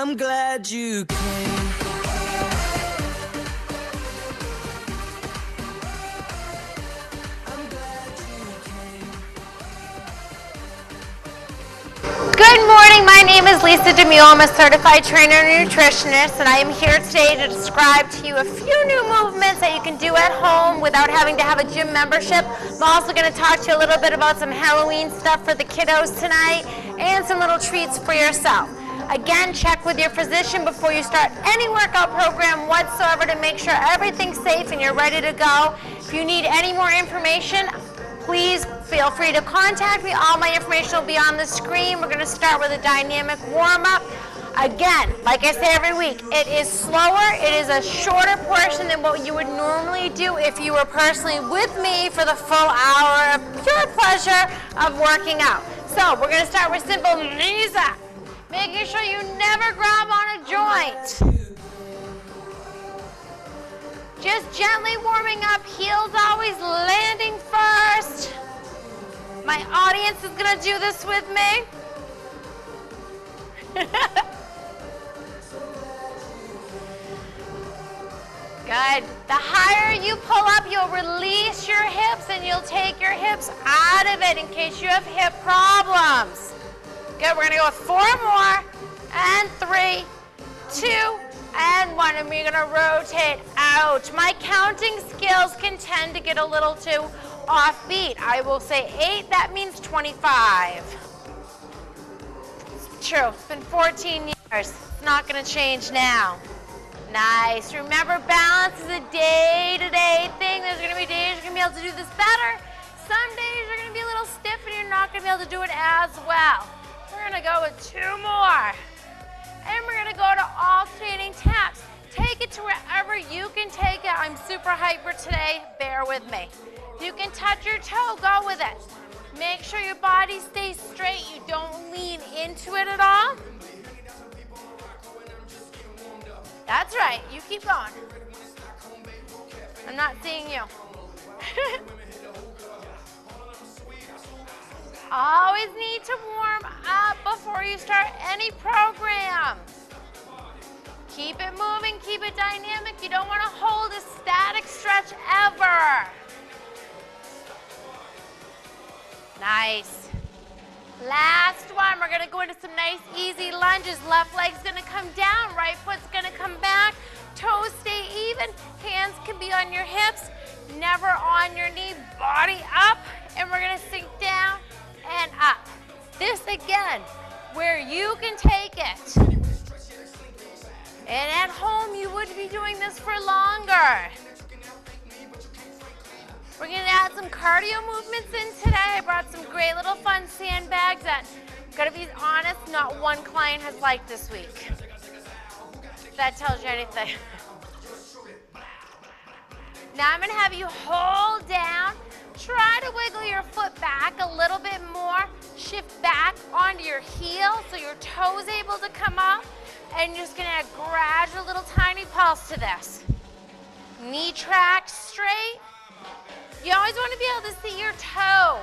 I'm glad you came. Good morning, my name is Lisa DeMille. I'm a certified trainer and nutritionist, and I am here today to describe to you a few new movements that you can do at home without having to have a gym membership. I'm also going to talk to you a little bit about some Halloween stuff for the kiddos tonight and some little treats for yourself. Again, check with your physician before you start any workout program whatsoever to make sure everything's safe and you're ready to go. If you need any more information, please feel free to contact me. All my information will be on the screen. We're going to start with a dynamic warm-up. Again, like I say every week, it is slower. It is a shorter portion than what you would normally do if you were personally with me for the full hour of pure pleasure of working out. So we're going to start with simple knees up, making sure you never grab on a joint. Just gently warming up, heels always landing first. My audience is gonna do this with me. Good. The higher you pull up, you'll release your hips and you'll take your hips out of it in case you have hip problems. Good, we're gonna go with 4 more, and 3, 2, and 1, and we're gonna rotate out. My counting skills can tend to get a little too offbeat. I will say 8, that means 25. It's true, it's been 14 years. It's not gonna change now. Nice, remember balance is a day-to-day thing. There's gonna be days you're gonna be able to do this better. Some days you're gonna be a little stiff and you're not gonna be able to do it as well. We're gonna go with 2 more. And we're gonna go to alternating taps. Take it to wherever you can take it. I'm super hyper today, bear with me. If you can touch your toe, go with it. Make sure your body stays straight. You don't lean into it at all. That's right, you keep going. I'm not seeing you. Always need to warm up before you start any program. Keep it moving, keep it dynamic. You don't want to hold a static stretch ever. Nice. Last one, we're gonna go into some nice easy lunges. Left leg's gonna come down, right foot's gonna come back. Toes stay even, hands can be on your hips, never on your knee, body up, and we're gonna sink down and up. This again, where you can take it. And at home, you would be doing this for longer. We're gonna add some cardio movements in today. I brought some great little fun sandbags that, gotta be honest, not one client has liked this week. If that tells you anything. Now I'm gonna have you hold down. Try to wiggle your foot back a little bit more. Shift back onto your heel so your toe's able to come up. And you're just gonna add gradual little tiny pulse to this. Knee track straight. You always wanna be able to see your toe.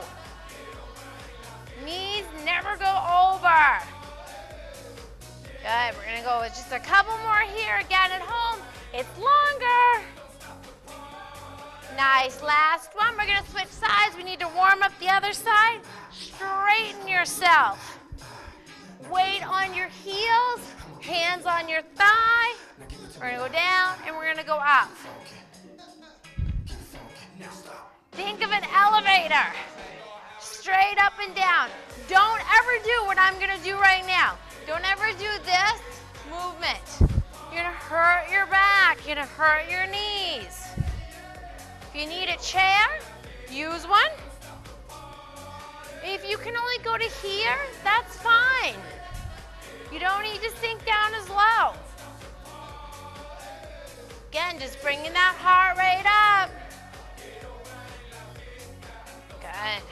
Knees never go over. Good, we're gonna go with just a couple more here. Again at home, it's longer. Nice, last one. We're gonna switch sides. We need to warm up the other side. Straighten yourself. Weight on your heels, hands on your thigh. We're gonna go down and we're gonna go up. Think of an elevator. Straight up and down. Don't ever do what I'm gonna do right now. Don't ever do this movement. You're gonna hurt your back. You're gonna hurt your knees. If you need a chair, use one. If you can only go to here, that's fine. You don't need to sink down as low. Again, just bringing that heart rate up. Good.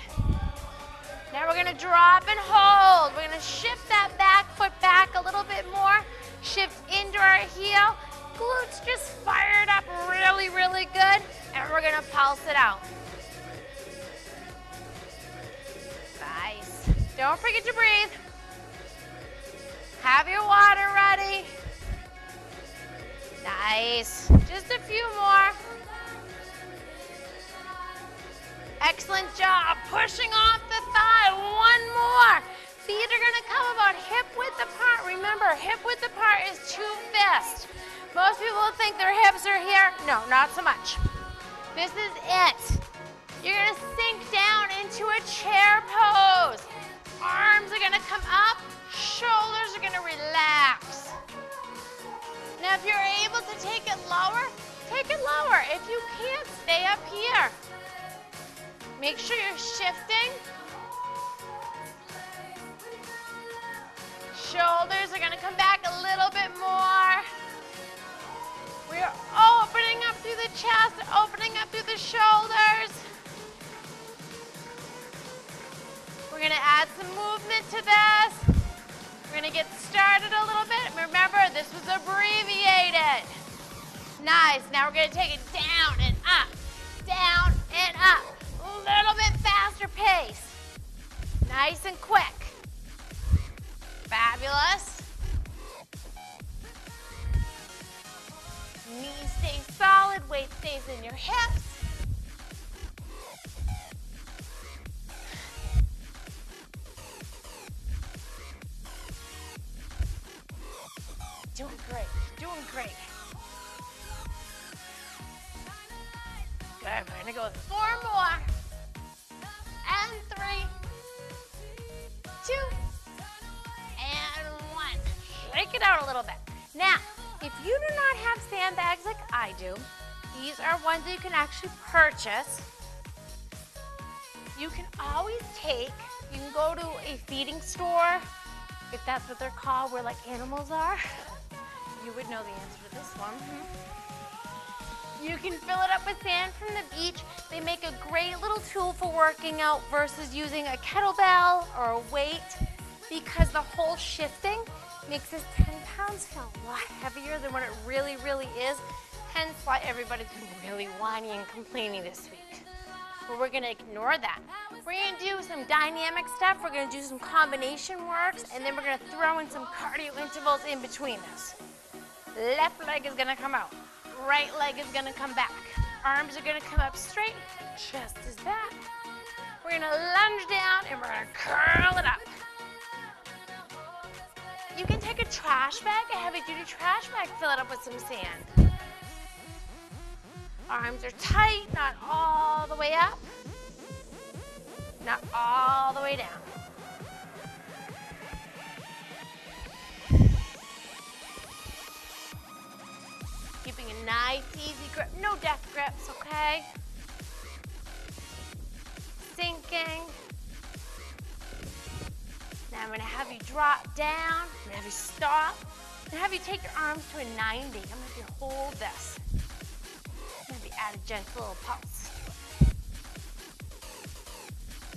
Now we're gonna drop and hold. We're gonna shift that back foot back a little bit more. Shift into our heel. Glutes just fired up really, really good. And we're gonna pulse it out. Nice. Don't forget to breathe. Have your water ready. Nice. Just a few more. Excellent job. Pushing off the thigh. One more. Feet are going to come about hip width apart. Remember, hip width apart is 2 fists. Most people think their hips are here. No, not so much. This is it. You're going to sink down into a chair pose. Arms are going to come up. Shoulders are going to relax. Now, if you're able to take it lower, take it lower. If you can't, stay up here. Make sure you're shifting. Shoulders are going to come back a little bit more. We're opening up through the chest, opening up through the shoulders. We're going to add some movement to this. We're going to get started a little bit. Remember, this was abbreviated. Nice. Now we're going to take it down and up, down and up. A little bit faster pace. Nice and quick. Fabulous. Knees stay solid, weight stays in your hips. Doing great, doing great. Good, we're gonna go with 4 more. And 3, 2, and 1. Shake it out a little bit. Now, if you do not have sandbags like I do, these are ones that you can actually purchase. You can always take, you can go to a feeding store, if that's what they're called, where like animals are. You would know the answer to this one. You can fill it up with sand from the beach. They make a great little tool for working out versus using a kettlebell or a weight, because the whole shifting makes this 10 pounds feel a lot heavier than what it really, really is. Hence why everybody's been really whining and complaining this week. But we're gonna ignore that. We're gonna do some dynamic stuff. We're gonna do some combination works, and then we're gonna throw in some cardio intervals in between this. Left leg is gonna come out. Right leg is gonna come back. Arms are gonna come up straight, just as that. We're gonna lunge down and we're gonna curl it up. You can take a trash bag, a heavy duty trash bag, fill it up with some sand. Arms are tight, not all the way up, not all the way down. Keeping a nice, easy grip, no death grips, okay? Sinking. Now I'm gonna have you drop down, I'm gonna have you stop, and have you take your arms to a 90. I'm gonna have you hold this. I'm gonna add a gentle little pulse to it.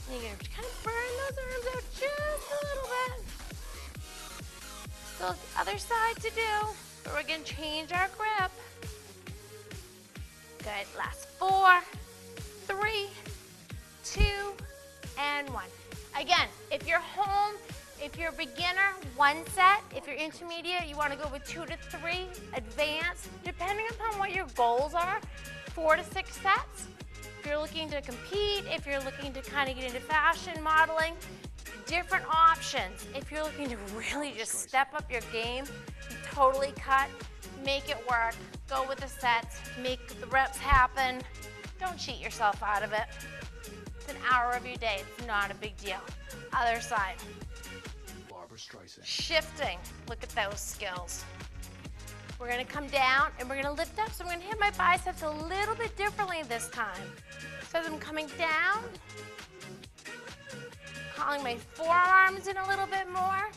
And you're gonna kind of burn those arms out just a little bit. Still the other side to do, but we're gonna change our grip. Good, last 4, 3, 2, and 1. Again, if you're home, if you're a beginner, 1 set. If you're intermediate, you wanna go with 2 to 3. Advanced, depending upon what your goals are, 4 to 6 sets. If you're looking to compete, if you're looking to kind of get into fashion modeling, different options. If you're looking to really just step up your game, totally cut, make it work, go with the sets, make the reps happen. Don't cheat yourself out of it. It's an hour of your day, it's not a big deal. Other side. Barbara Streisand. Shifting, look at those skills. We're gonna come down and we're gonna lift up, so I'm gonna hit my biceps a little bit differently this time. So as I'm coming down, calling my forearms in a little bit more.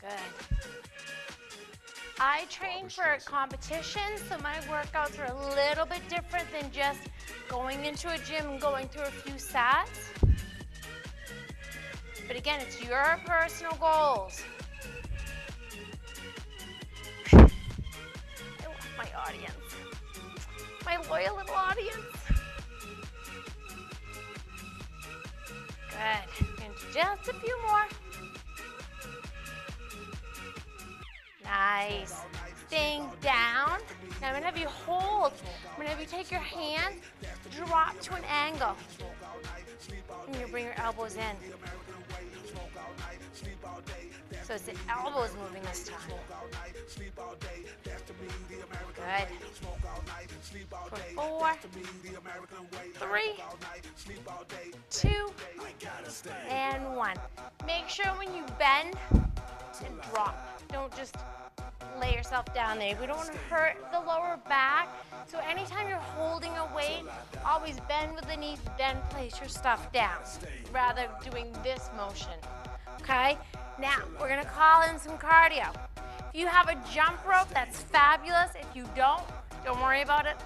Good. I train for a competition, so my workouts are a little bit different than just going into a gym and going through a few sets. But again, it's your personal goals. I love my audience, my loyal little audience. Good. We're going to Just a few more. Nice. Staying down. Now I'm gonna have you hold. I'm gonna have you take your hand, drop to an angle. And you bring your elbows in. So it's the elbows moving this time. Good. For 4, 3, 2, and 1. Make sure when you bend and drop, don't just lay yourself down there. We don't want to hurt the lower back. So anytime you're holding a weight, always bend with the knees, then place your stuff down, rather doing this motion. Okay? Now, we're gonna call in some cardio. If you have a jump rope, that's fabulous. If you don't worry about it.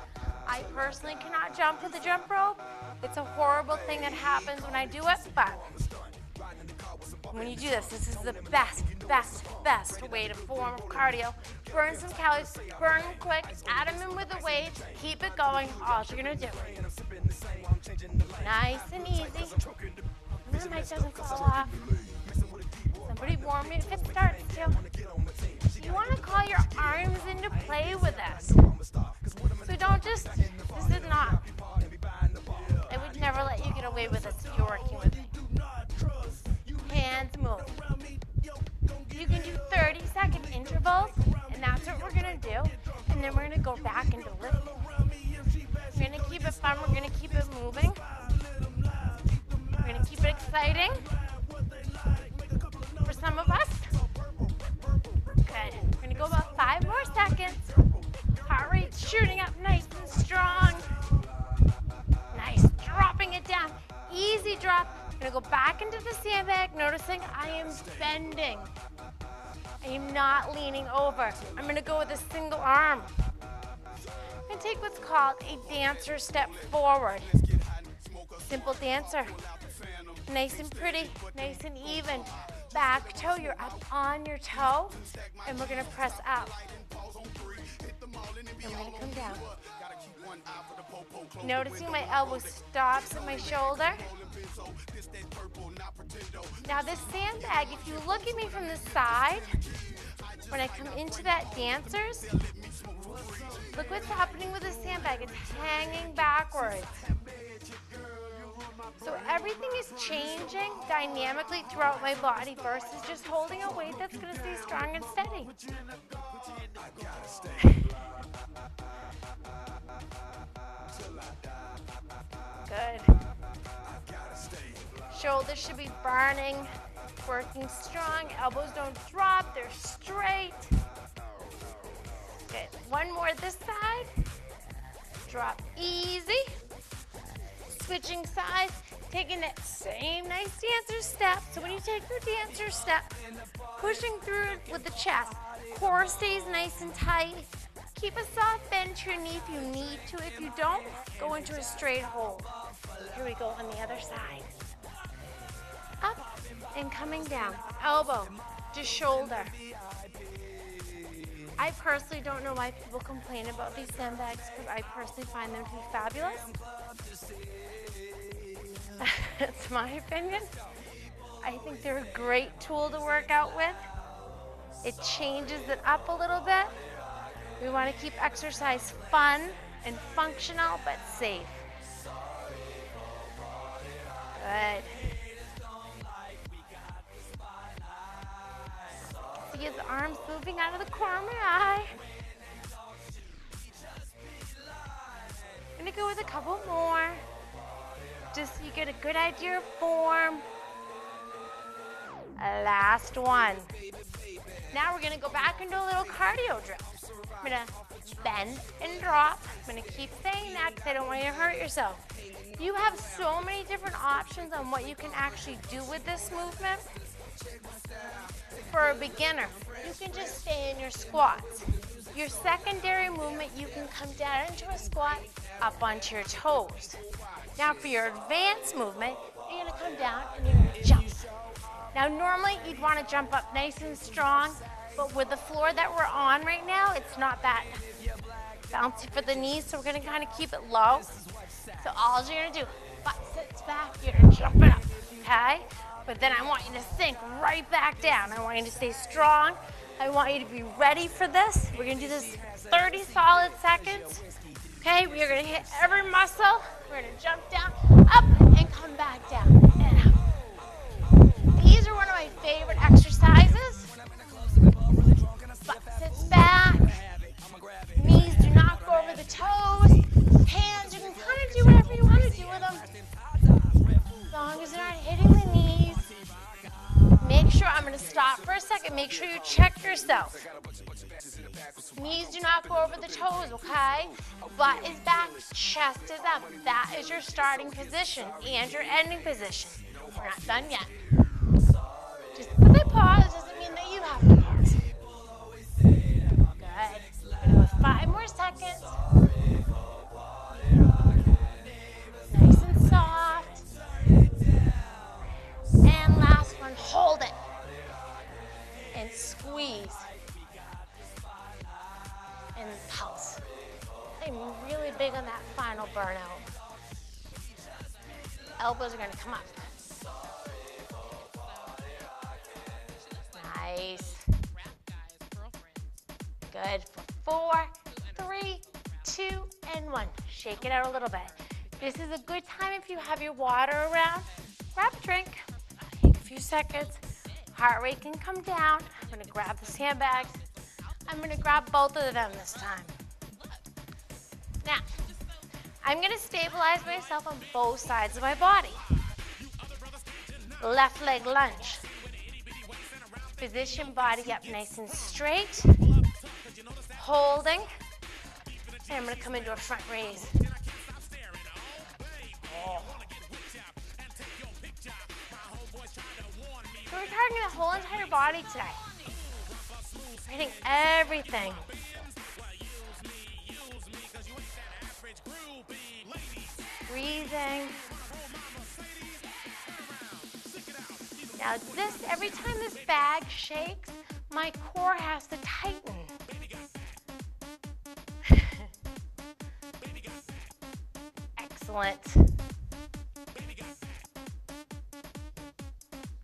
I personally cannot jump with a jump rope. It's a horrible thing that happens when I do it, but when you do this, this is the best way to form cardio. Burn some calories, burn them quick, add them in with the weights, keep it going, all you're gonna do. Nice and easy. And the mic doesn't fall off. Somebody warn me if it starts to. You wanna call your arms into play with this. So don't just, this is not, I would never let you get away with this if you're working with me. Hands move. You can do 30-second intervals, and that's what we're gonna do. And then we're gonna go back into lifting. We're gonna keep it fun, we're gonna keep it moving. We're gonna keep it exciting. For some of us. Good. We're gonna go about 5 more seconds. Heart rate shooting up nice and strong. Nice, dropping it down. Easy drop. I'm gonna go back into the sandbag, noticing I am bending. I am not leaning over. I'm gonna go with a single arm. I'm gonna take what's called a dancer step forward. Simple dancer. Nice and pretty, nice and even. Back toe, you're up on your toe, and we're gonna press up. And we're gonna come down. Noticing my elbow stops at my shoulder. Now this sandbag, if you look at me from the side, when I come into that dancers, look what's happening with the sandbag. It's hanging backwards. So everything is changing dynamically throughout my body versus just holding a weight that's going to stay strong and steady. Good. Shoulders should be burning, working strong. Elbows don't drop, they're straight. Good. One more this side. Drop easy. Switching sides, taking that same nice dancer step. So when you take your dancer step, pushing through it with the chest, core stays nice and tight. Keep a soft bend to your knee if you need to. If you don't, go into a straight hold. Here we go on the other side. Up and coming down, elbow to shoulder. I personally don't know why people complain about these sandbags because I personally find them to be fabulous. That's my opinion. I think they're a great tool to work out with. It changes it up a little bit. We want to keep exercise fun and functional but safe. Good. See his arms moving out of the corner of my eye. I'm gonna go with a couple more. Just so you get a good idea of form. Last one. Now we're gonna go back into a little cardio drill. I'm gonna bend and drop. I'm gonna keep saying that because I don't want you to hurt yourself. You have so many different options on what you can actually do with this movement. For a beginner, you can just stay in your squats. Your secondary movement, you can come down into a squat, up onto your toes. Now for your advanced movement, you're gonna come down and you're gonna jump. Now normally you'd wanna jump up nice and strong, but with the floor that we're on right now, it's not that bouncy for the knees, so we're gonna kinda keep it low. So all you're gonna do, butt sits back, you're gonna jump it up, okay? But then I want you to sink right back down. I want you to stay strong. I want you to be ready for this. We're gonna do this 30 solid seconds. Okay, we are gonna hit every muscle. We're gonna jump down, up, and come back down, and up. These are one of my favorite exercises. Butt sits back. Knees do not go over the toes. Hands, you can kind of do whatever you want to do with them. As long as they're not hitting the knees. Make sure, I'm gonna stop for a second. Make sure you check yourself. Knees do not go over the toes, okay? Butt is back, chest is up. That is your starting position and your ending position. We're not done yet. Just because I pause doesn't mean that you have to pause. Good. Go 5 more seconds. Nice and soft. And last one, hold it. And squeeze. And pulse. I'm really big on that final burnout. Elbows are going to come up. Nice. Good. For 4, 3, 2, and 1. Shake it out a little bit. This is a good time if you have your water around. Grab a drink. Take a few seconds. Heart rate can come down. I'm going to grab the sandbags. I'm going to grab both of them this time. Now, I'm going to stabilize myself on both sides of my body. Left leg lunge. Position body up nice and straight. Holding. And I'm going to come into a front raise. Oh. So we're targeting the whole entire body today. We're hitting everything. Breathing. Now every time this bag shakes, my core has to tighten. Excellent.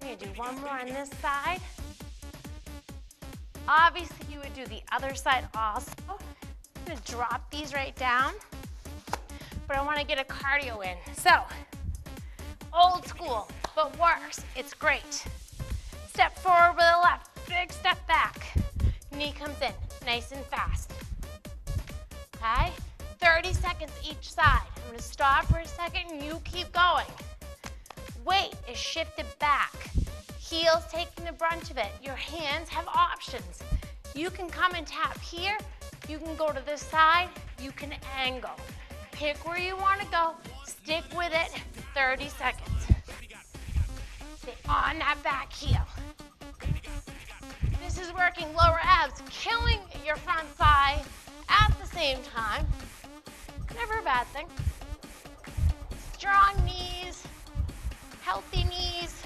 We're gonna do one more on this side. Obviously, you would do the other side also. I'm gonna drop these right down, but I wanna get a cardio in. So, old school, but works. It's great. Step forward with the left, big step back. Knee comes in, nice and fast. Okay? 30 seconds each side. I'm gonna stop for a second and you keep going. Weight is shifted back. Heels taking the brunt of it. Your hands have options. You can come and tap here. You can go to this side. You can angle. Pick where you want to go. Stick with it. 30 seconds. Stay on that back heel. This is working lower abs, killing your front thigh at the same time. Never a bad thing. Strong knees, healthy knees.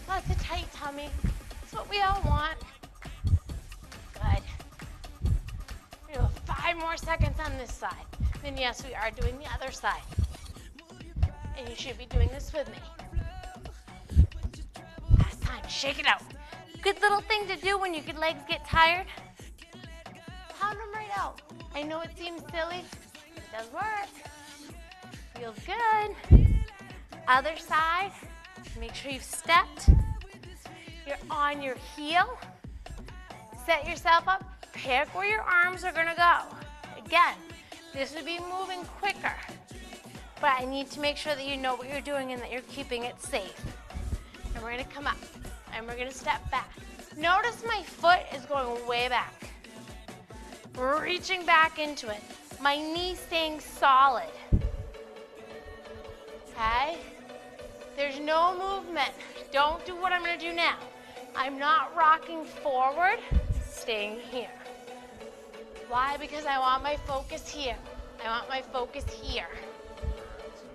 Lots of tight tummy. That's what we all want. Good. We do 5 more seconds on this side. Then yes, we are doing the other side. And you should be doing this with me. Last time, shake it out. Good little thing to do when your legs get tired. Pound them right out. I know it seems silly. It does work. Feels good. Other side. Make sure you've stepped. You're on your heel. Set yourself up. Pick where your arms are gonna go. Again, this would be moving quicker, but I need to make sure that you know what you're doing and that you're keeping it safe. And we're gonna come up, and we're gonna step back. Notice my foot is going way back. Reaching back into it. My knee staying solid. Okay? There's no movement. Don't do what I'm gonna do now. I'm not rocking forward, staying here. Why? Because I want my focus here. I want my focus here.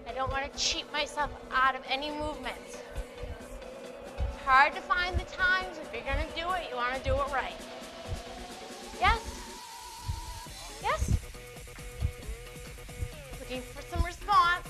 I don't want to cheat myself out of any movement. It's hard to find the times. If you're gonna do it, you want to do it right. Yes? Yes? Looking for some response.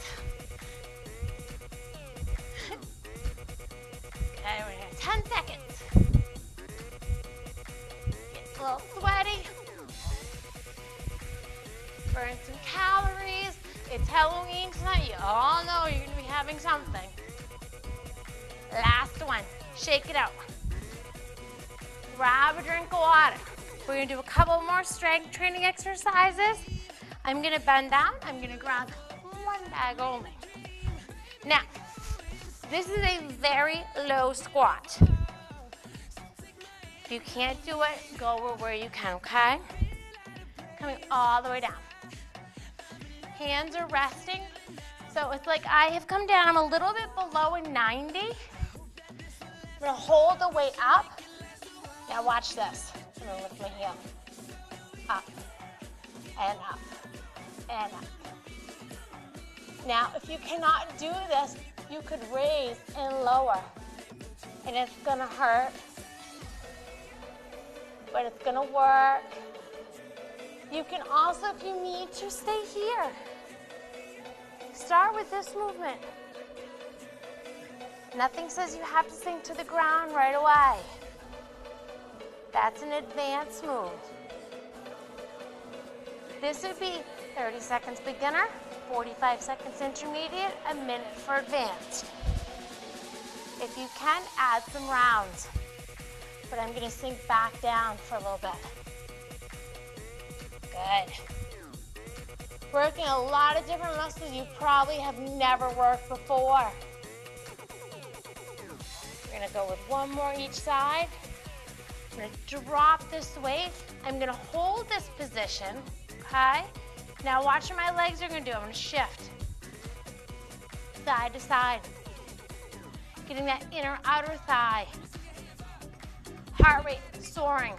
calories. It's Halloween tonight. You all know you're gonna be having something. Last one, shake it out. Grab a drink of water. We're gonna do a couple more strength training exercises. I'm gonna bend down. I'm gonna grab one bag only. Now, this is a very low squat. If you can't do it, go where you can, okay? Coming all the way down. Hands are resting. So it's like I have come down. I'm a little bit below a 90. I'm gonna hold the weight up. Now watch this. I'm gonna lift my heel. Up, and up, and up. Now, if you cannot do this, you could raise and lower. And it's gonna hurt, but it's gonna work. You can also, if you need to, stay here. Start with this movement. Nothing says you have to sink to the ground right away. That's an advanced move. This would be 30 seconds beginner, 45 seconds intermediate, a minute for advanced. If you can, add some rounds. But I'm gonna sink back down for a little bit. Good. Working a lot of different muscles you probably have never worked before. We're gonna go with one more each side. I'm gonna drop this weight. I'm gonna hold this position, okay? Now watch what my legs are gonna do. I'm gonna shift side to side. Getting that inner outer thigh. Heart rate soaring.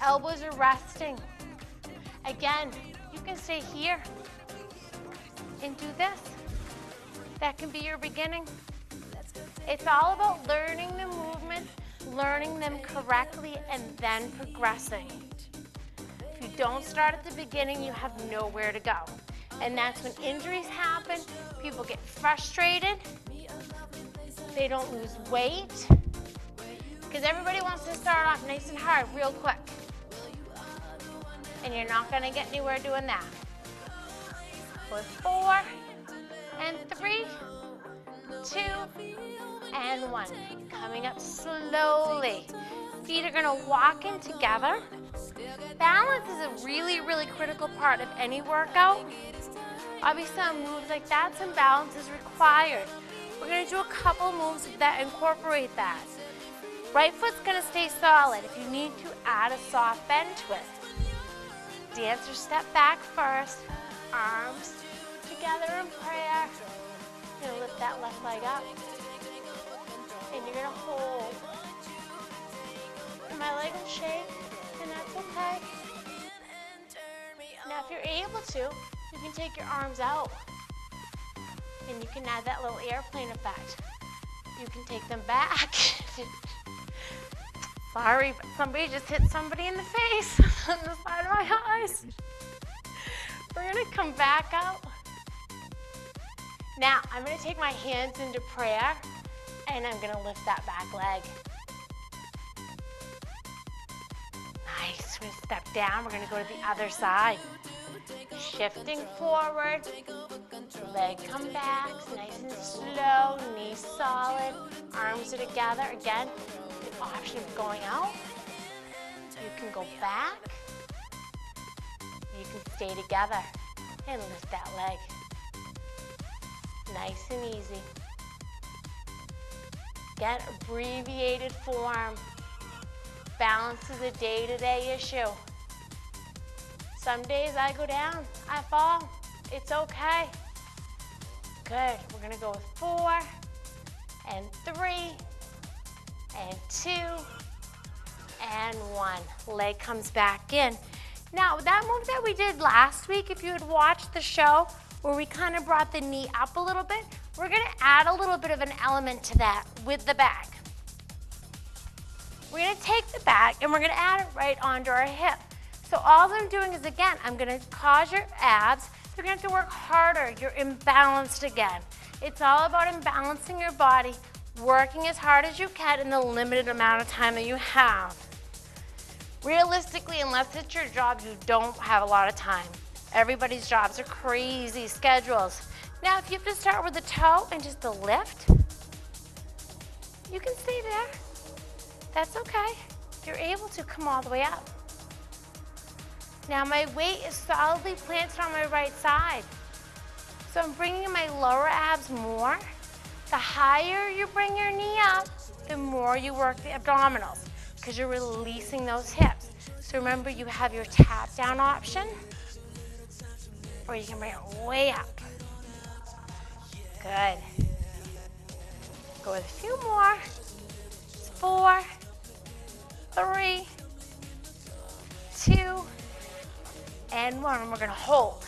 Elbows are resting. Again, you can stay here and do this. That can be your beginning. It's all about learning the movements, learning them correctly, and then progressing. If you don't start at the beginning, you have nowhere to go. And that's when injuries happen, people get frustrated, they don't lose weight, because everybody wants to start off nice and hard real quick. And you're not gonna get anywhere doing that. With 4, and 3, 2, and 1. Coming up slowly. Feet are gonna walk in together. Balance is a really, really critical part of any workout. Obviously on moves like that, some balance is required. We're gonna do a couple moves that incorporate that. Right foot's gonna stay solid. If you need to, add a soft bend to it. Dancer step back first, arms together in prayer. You're gonna lift that left leg up. And you're gonna hold. And my leg will shake, and that's okay. Now if you're able to, you can take your arms out. And you can add that little airplane effect. You can take them back. Sorry, but somebody just hit somebody in the face on the side of my eyes. We're gonna come back out. Now, I'm gonna take my hands into prayer, and I'm gonna lift that back leg. Nice, we're gonna step down. We're gonna go to the other side. Shifting forward, leg come back, nice and slow, knees solid, arms are together. Again, the option of going out. You can go back. You can stay together and lift that leg. Nice and easy. Get abbreviated form. Balance is a day-to-day issue. Some days I go down, I fall. It's okay. Good. We're gonna go with 4, and 3, and 2, and 1. Leg comes back in. Now, that move that we did last week, if you had watched the show, where we kind of brought the knee up a little bit, we're gonna add a little bit of an element to that with the back. We're gonna take the back and we're gonna add it right onto our hip. So all I'm doing is, again, I'm gonna cause your abs, you're gonna have to work harder, you're imbalanced again. It's all about imbalancing your body, working as hard as you can in the limited amount of time that you have. Realistically, unless it's your job, you don't have a lot of time. Everybody's jobs are crazy schedules. Now, if you have to start with a toe and just a lift, you can stay there. That's okay. You're able to come all the way up. Now my weight is solidly planted on my right side. So I'm bringing my lower abs more. The higher you bring your knee up, the more you work the abdominals because you're releasing those hips. So remember, you have your tap down option, or you can bring it way up. Good. Go with a few more. 4, 3, 2, and 1. And we're gonna hold.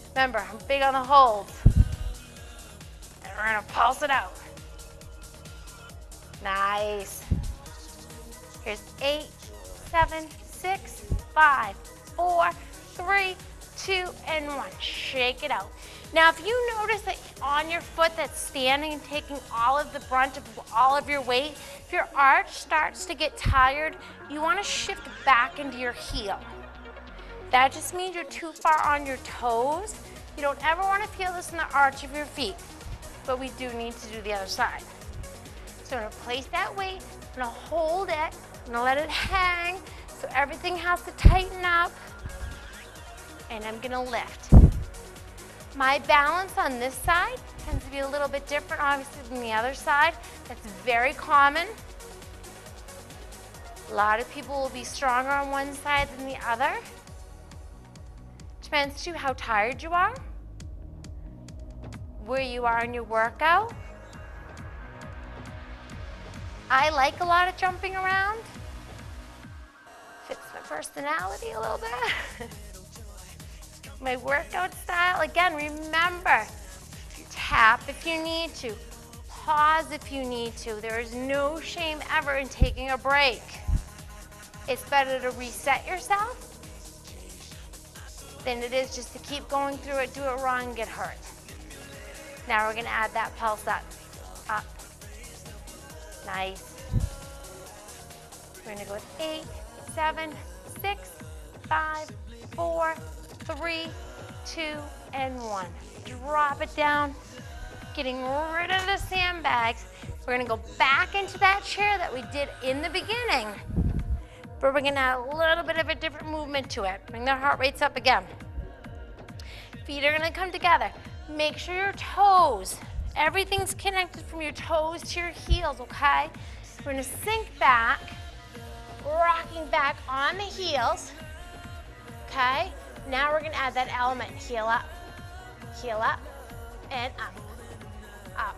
Remember, I'm big on the holds. And we're gonna pulse it out. Nice. Here's 8, 7, 6, 5, 4, 3, 2, and 1. Shake it out. Now, if you notice that on your foot that's standing and taking all of the brunt of all of your weight, if your arch starts to get tired, you want to shift back into your heel. That just means you're too far on your toes. You don't ever want to feel this in the arch of your feet, but we do need to do the other side. So I'm going to place that weight, I'm going to hold it, I'm going to let it hang, so everything has to tighten up, and I'm going to lift. My balance on this side tends to be a little bit different, obviously, than the other side. That's very common. A lot of people will be stronger on one side than the other. Depends to how tired you are, where you are in your workout. I like a lot of jumping around. Fits my personality a little bit. My workout style, again, remember, tap if you need to, pause if you need to. There is no shame ever in taking a break. It's better to reset yourself than it is just to keep going through it, do it wrong, and get hurt. Now we're gonna add that pulse up. Nice. We're gonna go with 8, 7, 6, 5, 4, 3, 2, and 1. Drop it down, getting rid of the sandbags. We're gonna go back into that chair that we did in the beginning, but we're gonna add a little bit of a different movement to it. Bring the heart rates up again. Feet are gonna come together. Make sure your toes, everything's connected from your toes to your heels, okay? We're gonna sink back, rocking back on the heels, okay? Now we're gonna add that element, heel up, and up, up.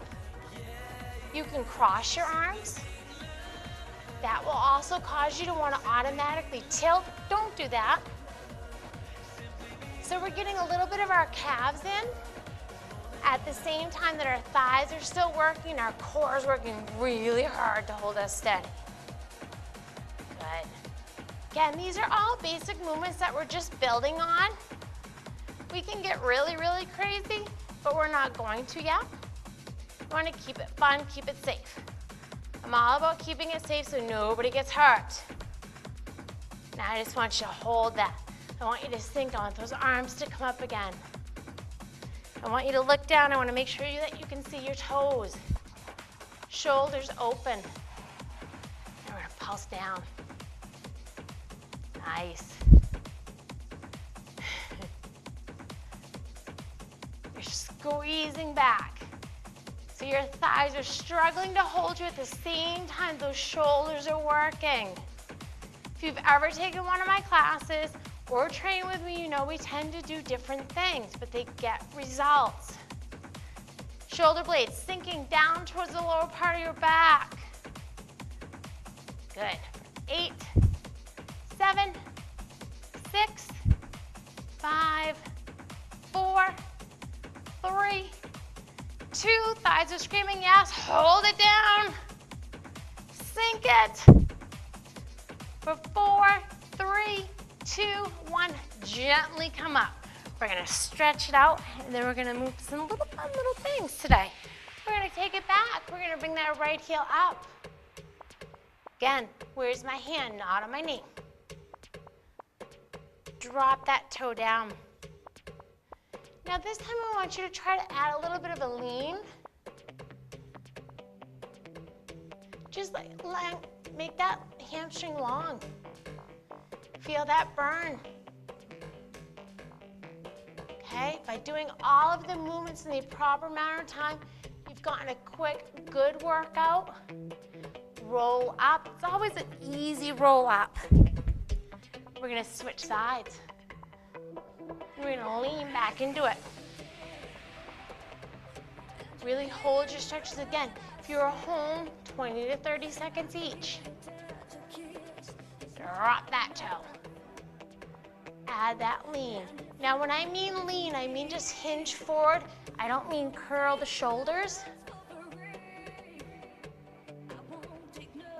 You can cross your arms. That will also cause you to wanna automatically tilt. Don't do that. So we're getting a little bit of our calves in at the same time that our thighs are still working, our core is working really hard to hold us steady. Good. Again, these are all basic movements that we're just building on. We can get really, really crazy, but we're not going to yet. We want to keep it fun, keep it safe. I'm all about keeping it safe so nobody gets hurt. Now I just want you to hold that. I want you to sink. I want those arms to come up again. I want you to look down. I want to make sure that you can see your toes. Shoulders open. And we're going to pulse down. Nice. You're squeezing back. So your thighs are struggling to hold you at the same time those shoulders are working. If you've ever taken one of my classes or train with me, you know we tend to do different things, but they get results. Shoulder blades sinking down towards the lower part of your back. Good. 8, 7, 6, 5, 4, 3, 2. Thighs are screaming yes. Hold it down. Sink it. For 4, 3, 2, 1. Gently come up. We're gonna stretch it out, and then we're gonna move some little fun little things today. We're gonna take it back. We're gonna bring that right heel up. Again, where's my hand? Not on my knee. drop that toe down. Now this time I want you to try to add a little bit of a lean. Just make that hamstring long. Feel that burn. Okay, by doing all of the movements in the proper amount of time, you've gotten a quick, good workout. Roll up. It's always an easy roll up. We're gonna switch sides. We're gonna lean back into it. Really hold your stretches again. If you're home, 20 to 30 seconds each. Drop that toe. Add that lean. Now when I mean lean, I mean just hinge forward. I don't mean curl the shoulders.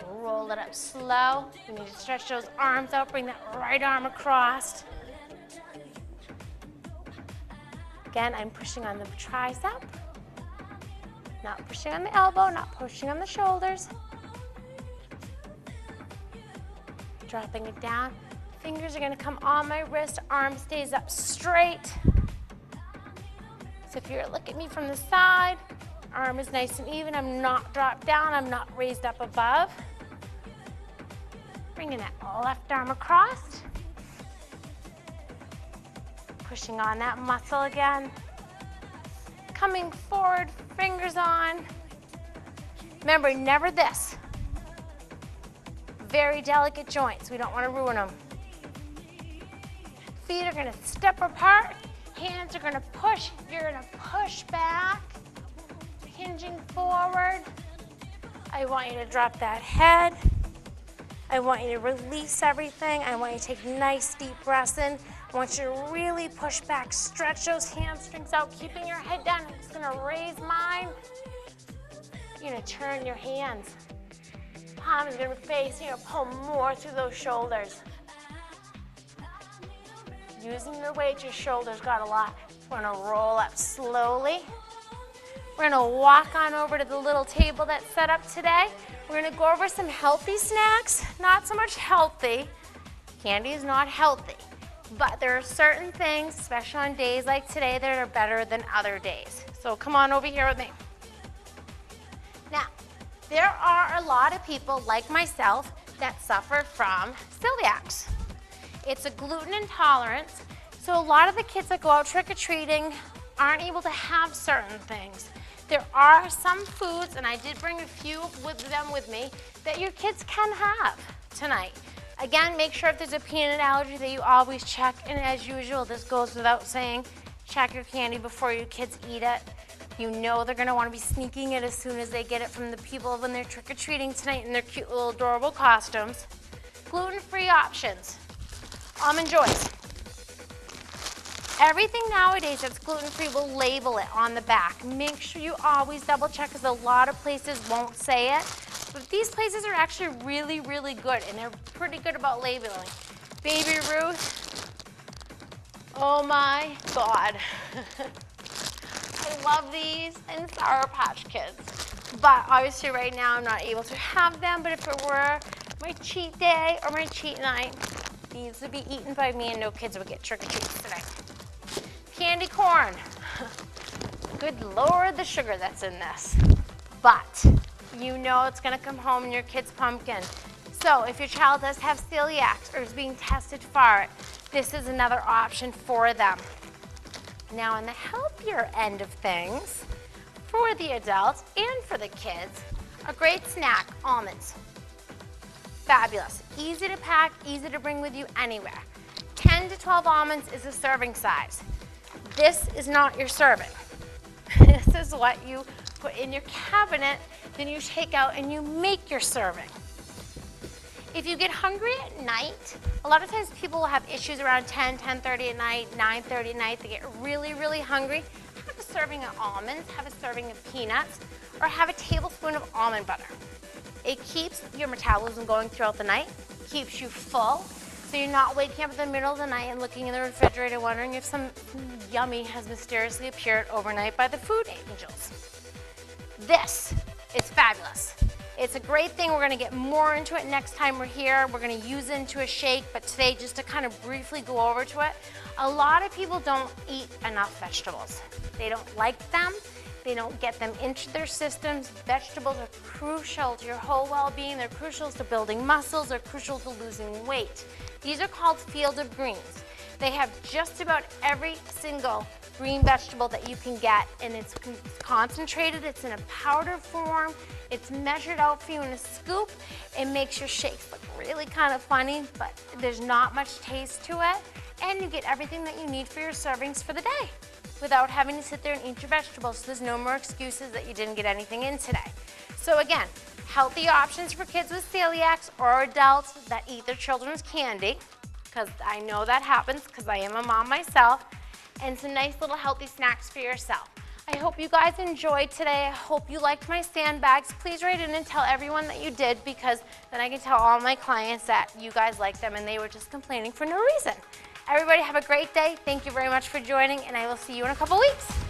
Roll it up slow. You need to stretch those arms out, bring that right arm across. Again, I'm pushing on the tricep, not pushing on the elbow, not pushing on the shoulders. Dropping it down. Fingers are gonna come on my wrist, arm stays up straight. So if you're looking at me from the side, arm is nice and even. I'm not dropped down, I'm not raised up above. Bringing that left arm across. Pushing on that muscle again. Coming forward, fingers on. Remember, never this. Very delicate joints, we don't want to ruin them. Feet are gonna step apart, hands are gonna push, you're gonna push back, hinging forward. I want you to drop that head. I want you to release everything. I want you to take nice deep breaths in. I want you to really push back, stretch those hamstrings out, keeping your head down. I'm just gonna raise mine. You're gonna turn your hands. Palm is gonna be facing, you're gonna pull more through those shoulders. Using your weight, your shoulders got a lot. We're gonna roll up slowly. We're gonna walk on over to the little table that's set up today. We're gonna go over some healthy snacks. Not so much healthy. Candy is not healthy. But there are certain things, especially on days like today, that are better than other days. So come on over here with me. Now, there are a lot of people like myself that suffer from celiacs. It's a gluten intolerance, so a lot of the kids that go out trick-or-treating aren't able to have certain things. There are some foods, and I did bring a few with them with me, that your kids can have tonight. Again, make sure if there's a peanut allergy that you always check, and as usual, this goes without saying, check your candy before your kids eat it. You know they're gonna wanna be sneaking it as soon as they get it from the people when they're trick-or-treating tonight in their cute little adorable costumes. Gluten-free options. Almond Joys. Everything nowadays that's gluten-free will label it on the back. Make sure you always double check because a lot of places won't say it. But these places are actually really, really good and they're pretty good about labeling. Baby Ruth, oh my God. I love these and Sour Patch Kids. But obviously right now I'm not able to have them, but if it were my cheat day or my cheat night, these would be eaten by me and no kids would get trick-or-treats today. Candy corn. Good Lord, the sugar that's in this. But you know it's gonna come home in your kid's pumpkin. So if your child does have celiac or is being tested for it, this is another option for them. Now on the healthier end of things, for the adults and for the kids, a great snack, almonds. Fabulous, easy to pack, easy to bring with you anywhere. 10 to 12 almonds is a serving size. This is not your serving. This is what you put in your cabinet, then you take out and you make your serving. If you get hungry at night, a lot of times people will have issues around 10, 10:30 at night, 9:30 at night. They get really, really hungry. Have a serving of almonds, have a serving of peanuts, or have a tablespoon of almond butter. It keeps your metabolism going throughout the night, keeps you full, so you're not waking up in the middle of the night and looking in the refrigerator wondering if some yummy has mysteriously appeared overnight by the food angels. This is fabulous. It's a great thing. We're gonna get more into it next time we're here. We're gonna use it into a shake, but today, just to kind of briefly go over to it, a lot of people don't eat enough vegetables. They don't like them. They don't get them into their systems. Vegetables are crucial to your whole well-being. They're crucial to building muscles. They're crucial to losing weight. These are called field of greens. They have just about every single green vegetable that you can get, and it's concentrated, it's in a powder form, it's measured out for you in a scoop. It makes your shakes look really kind of funny, but there's not much taste to it, and you get everything that you need for your servings for the day without having to sit there and eat your vegetables. So there's no more excuses that you didn't get anything in today. So again, healthy options for kids with celiacs or adults that eat their children's candy, because I know that happens because I am a mom myself, and some nice little healthy snacks for yourself. I hope you guys enjoyed today. I hope you liked my sandbags. Please write in and tell everyone that you did, because then I can tell all my clients that you guys liked them and they were just complaining for no reason. Everybody have a great day. Thank you very much for joining, and I will see you in a couple weeks.